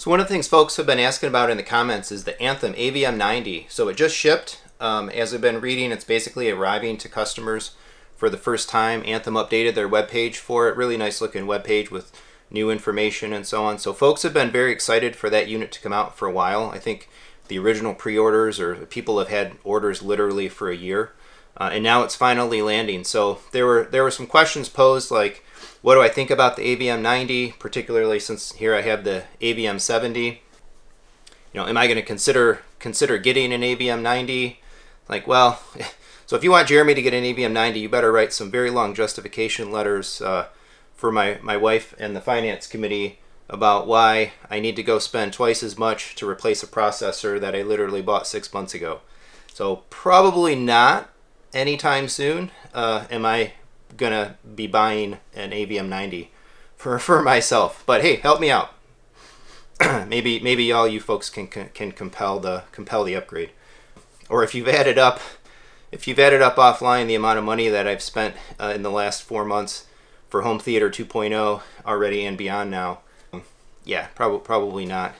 So one of the things folks have been asking about in the comments is the Anthem AVM90. So it just shipped. As I've been reading, it's basically arriving to customers for the first time. Anthem updated their webpage for it. Really nice looking webpage with new information and so on. So folks have been very excited for that unit to come out for a while. I think the original pre-orders, or people have had orders literally for a year. And now it's finally landing. So there were some questions posed like, what do I think about the AVM90, particularly since here I have the AVM70? Am I going to consider getting an AVM90? Like, well, so if you want Jeremy to get an AVM90, you better write some very long justification letters for my wife and the finance committee about why I need to go spend twice as much to replace a processor that I literally bought 6 months ago. So probably not anytime soon am I gonna be buying an AVM90 for myself. But hey, help me out. maybe all you folks can compel the upgrade. Or if you've added up offline the amount of money that I've spent in the last 4 months for Home Theater 2.0 already and beyond now, yeah, probably not.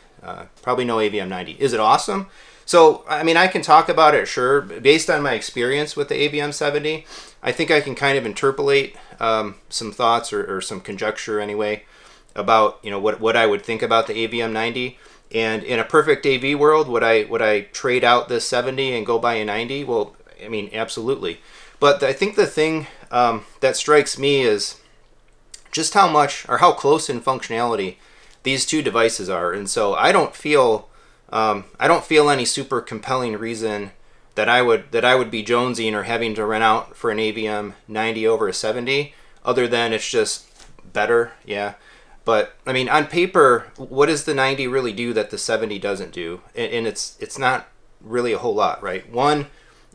Probably no AVM90. Is it awesome? So, I mean, I can talk about it, sure. Based on my experience with the AVM70, I think I can kind of interpolate some thoughts or some conjecture anyway about what I would think about the AVM90. And in a perfect AV world, would I trade out this 70 and go buy a 90? Well, I mean, absolutely. But I think the thing that strikes me is just how much or how close in functionality these two devices are. And so I don't feel any super compelling reason that I would be jonesing or having to rent out for an AVM90 over a 70, other than it's just better, yeah. But I mean, on paper, what does the 90 really do that the 70 doesn't do? And it's not really a whole lot, right? One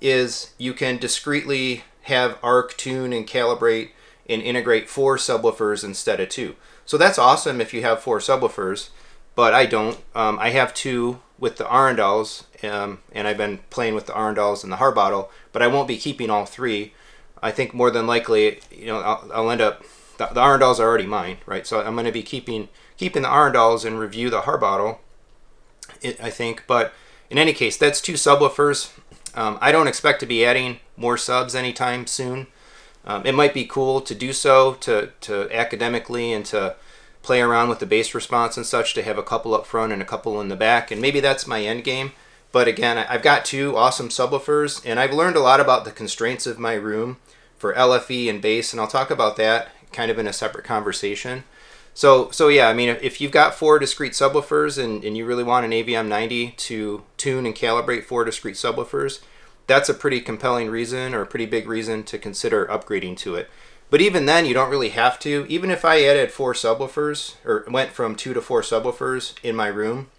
is you can discreetly have arc, tune, and calibrate and integrate 4 subwoofers instead of 2. So that's awesome if you have 4 subwoofers, but I don't. I have 2 with the Arundels, and I've been playing with the Arundels and the Harbottle, but I won't be keeping all 3. I think more than likely, I'll end up, the Arundels are already mine, right? So I'm going to be keeping the Arundels and review the Harbottle, I think. But in any case, that's 2 subwoofers. I don't expect to be adding more subs anytime soon. It might be cool to do so, to academically and to play around with the bass response and such, to have a couple up front and a couple in the back, and maybe that's my end game. But again, I've got 2 awesome subwoofers, and I've learned a lot about the constraints of my room for LFE and bass, and I'll talk about that kind of in a separate conversation. So yeah, I mean, if you've got 4 discrete subwoofers and you really want an AVM90 to tune and calibrate 4 discrete subwoofers, that's a pretty compelling reason, or a pretty big reason, to consider upgrading to it. But even then, you don't really have to. Even if I added 4 subwoofers, or went from 2 to 4 subwoofers in my room,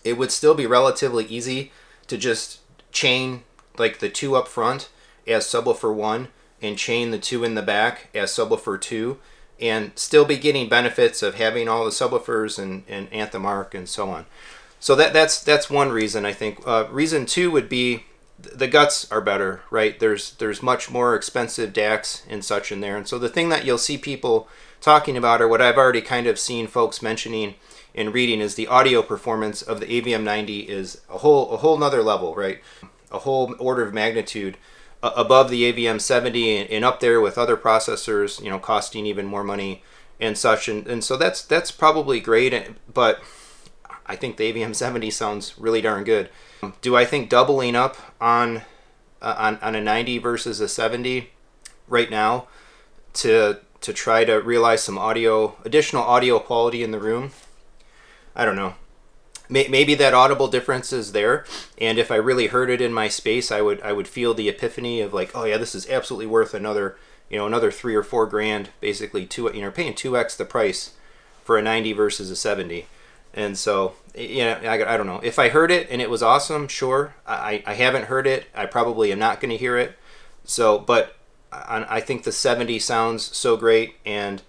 it would still be relatively easy to just chain like the 2 up front as subwoofer 1 and chain the 2 in the back as subwoofer 2, and still be getting benefits of having all the subwoofers and Anthem Arc and so on. So that's one reason, I think. Reason 2 would be the guts are better, right? There's much more expensive DACs and such in there. And so the thing that you'll see people talking about, or what I've already kind of seen folks mentioning and reading, is the audio performance of the AVM90 is a whole nother level, right? A whole order of magnitude above the AVM70 and up there with other processors, costing even more money and such. And so that's probably great, but I think the AVM70 sounds really darn good. Do I think doubling up on a 90 versus a 70 right now to try to realize some additional audio quality in the room? I don't know. Maybe that audible difference is there, and if I really heard it in my space, I would feel the epiphany of like, oh yeah, this is absolutely worth another 3 or 4 grand, basically paying 2x the price for a 90 versus a 70. And so, I don't know. If I heard it and it was awesome, sure. I haven't heard it. I probably am not going to hear it. So, but I think the 70 sounds so great, and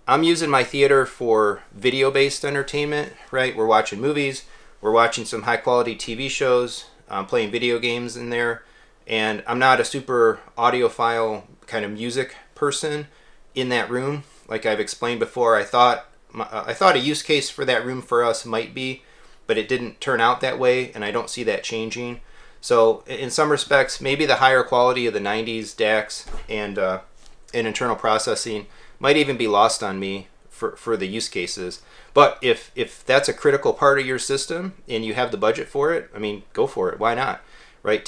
I'm using my theater for video-based entertainment, right? We're watching movies, we're watching some high-quality TV shows, playing video games in there, and I'm not a super audiophile kind of music person in that room. Like I've explained before, I thought I thought a use case for that room for us might be, but it didn't turn out that way, and I don't see that changing. So in some respects, maybe the higher quality of the 90s DACs and internal processing might even be lost on me for the use cases. But if that's a critical part of your system and you have the budget for it, I mean, go for it. Why not? Right?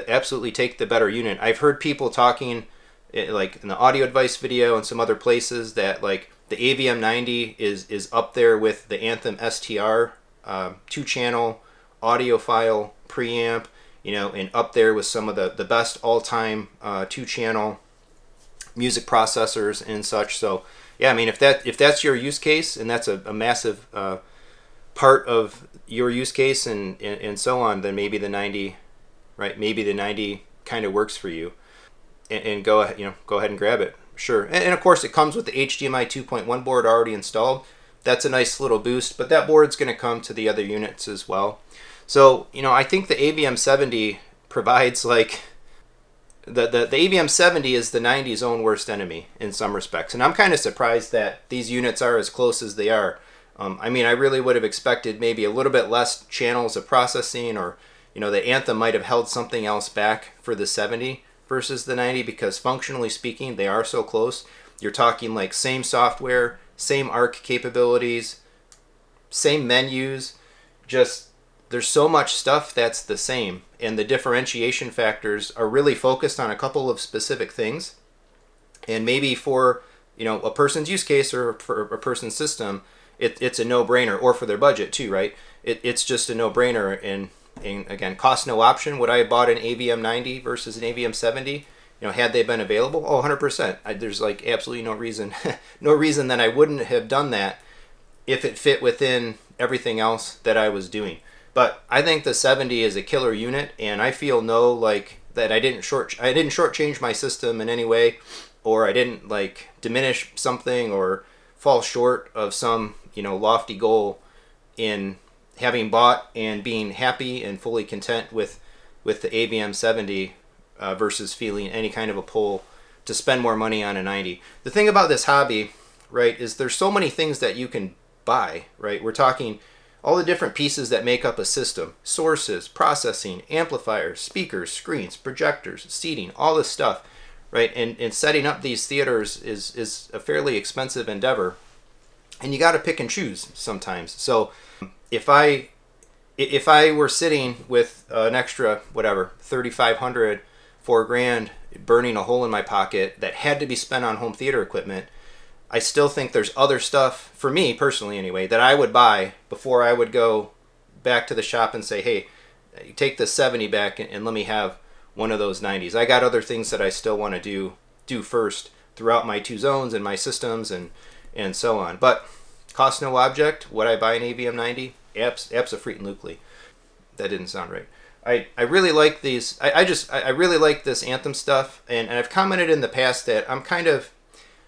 Absolutely take the better unit. I've heard people talking, like in the audio advice video and some other places, that like the AVM90 is up there with the Anthem STR 2-channel audiophile preamp, and up there with some of the best all-time 2-channel music processors and such. So yeah, I mean, if that's your use case, and that's a massive part of your use case and so on, then maybe the 90, right? Maybe the 90 kind of works for you, and go ahead and grab it. Sure. And of course, it comes with the HDMI 2.1 board already installed. That's a nice little boost, but that board's going to come to the other units as well. So, I think the AVM70 provides like the AVM70 is the 90's own worst enemy in some respects. And I'm kind of surprised that these units are as close as they are. I mean, I really would have expected maybe a little bit less channels of processing, or, the Anthem might have held something else back for the 70 versus the 90, because functionally speaking, they are so close. You're talking like same software, same ARC capabilities, same menus, just there's so much stuff that's the same, and the differentiation factors are really focused on a couple of specific things. And maybe for a person's use case or for a person's system, it's a no-brainer, or for their budget too, right? It's just a no-brainer. And again, cost no option. Would I have bought an AVM90 versus an AVM70? Had they been available? Oh, 100%. There's like absolutely no reason that I wouldn't have done that if it fit within everything else that I was doing. But I think the 70 is a killer unit, and I feel that I didn't shortchange my system in any way, or I didn't like diminish something or fall short of some lofty goal in having bought and being happy and fully content with the AVM70 versus feeling any kind of a pull to spend more money on a 90. The thing about this hobby, right, is there's so many things that you can buy, right? We're talking all the different pieces that make up a system: sources, processing, amplifiers, speakers, screens, projectors, seating, all this stuff, right? And setting up these theaters is a fairly expensive endeavor, and you got to pick and choose sometimes. So if I were sitting with an extra $3,500, $4,000 burning a hole in my pocket that had to be spent on home theater equipment, I still think there's other stuff, for me personally anyway, that I would buy before I would go back to the shop and say, hey, take the 70 back and let me have one of those 90s. I got other things that I still want to do first throughout my 2 zones and my systems and so on. But cost no object, would I buy an AVM90? Abso-freaking-lutely. That didn't sound right. I really like these. I really like this Anthem stuff, and I've commented in the past that I'm kind of,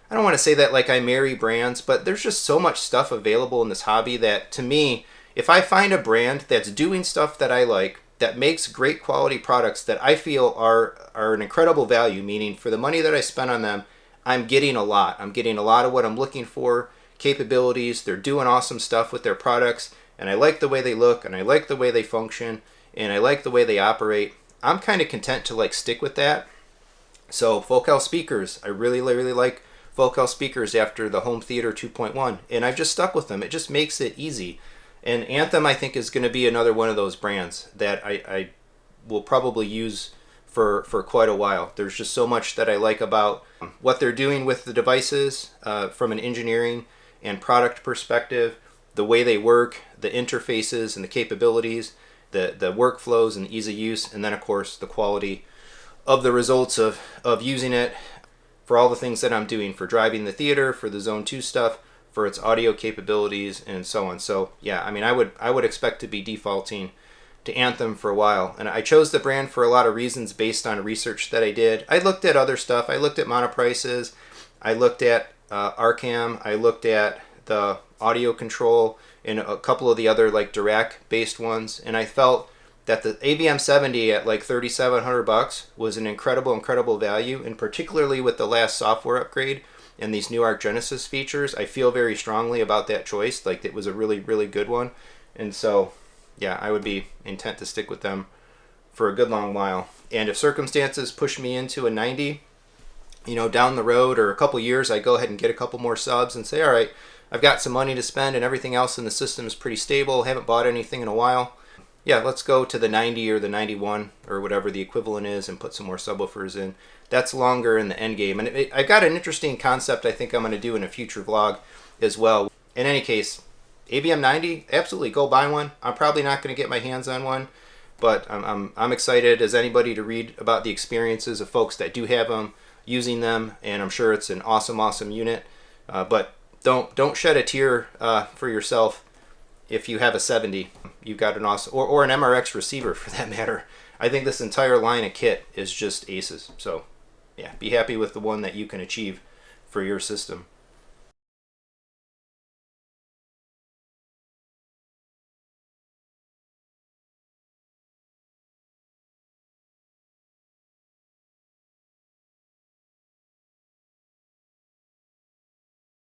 I don't want to say that like I marry brands, but there's just so much stuff available in this hobby that, to me, if I find a brand that's doing stuff that I like, that makes great quality products that I feel are an incredible value, meaning for the money that I spent on them, I'm getting a lot. I'm getting a lot of what I'm looking for, capabilities. They're doing awesome stuff with their products, and I like the way they look, and I like the way they function, and I like the way they operate. I'm kind of content to like stick with that. So Focal speakers, I really like Focal speakers after the Home Theater 2.1, and I've just stuck with them. It just makes it easy. And Anthem, I think, is going to be another one of those brands that I will probably use for quite a while. There's just so much that I like about what they're doing with the devices from an engineering and product perspective, the way they work, the interfaces and the capabilities, the workflows and ease of use, and then, of course, the quality of the results of using it for all the things that I'm doing, for driving the theater, for the Zone 2 stuff, for its audio capabilities, and so on. So yeah, I mean, I would expect to be defaulting to Anthem for a while. And I chose the brand for a lot of reasons based on research that I did. I looked at other stuff. I looked at monoprices. I looked at Arcam. I looked at the audio control and a couple of the other like Dirac-based ones. And I felt that the AVM70 at like $3,700 was an incredible value, and particularly with the last software upgrade, and these new Arc Genesis features, I feel very strongly about that choice. Like, it was a really, really good one. And so, yeah, I would be intent to stick with them for a good long while. And if circumstances push me into a 90, you know, down the road or a couple years, I go ahead and get a couple more subs and say, all right, I've got some money to spend and everything else in the system is pretty stable, haven't bought anything in a while. Yeah, let's go to the 90 or the 91 or whatever the equivalent is and put some more subwoofers in. That's longer in the end game. And I got an interesting concept I think I'm going to do in a future vlog as well. In any case, AVM90, absolutely go buy one. I'm probably not going to get my hands on one, but I'm excited as anybody to read about the experiences of folks that do have them, using them, and I'm sure it's an awesome unit. But don't shed a tear for yourself if you have a 70. You've got an awesome, or an MRX receiver for that matter. I think this entire line of kit is just aces. So yeah, be happy with the one that you can achieve for your system.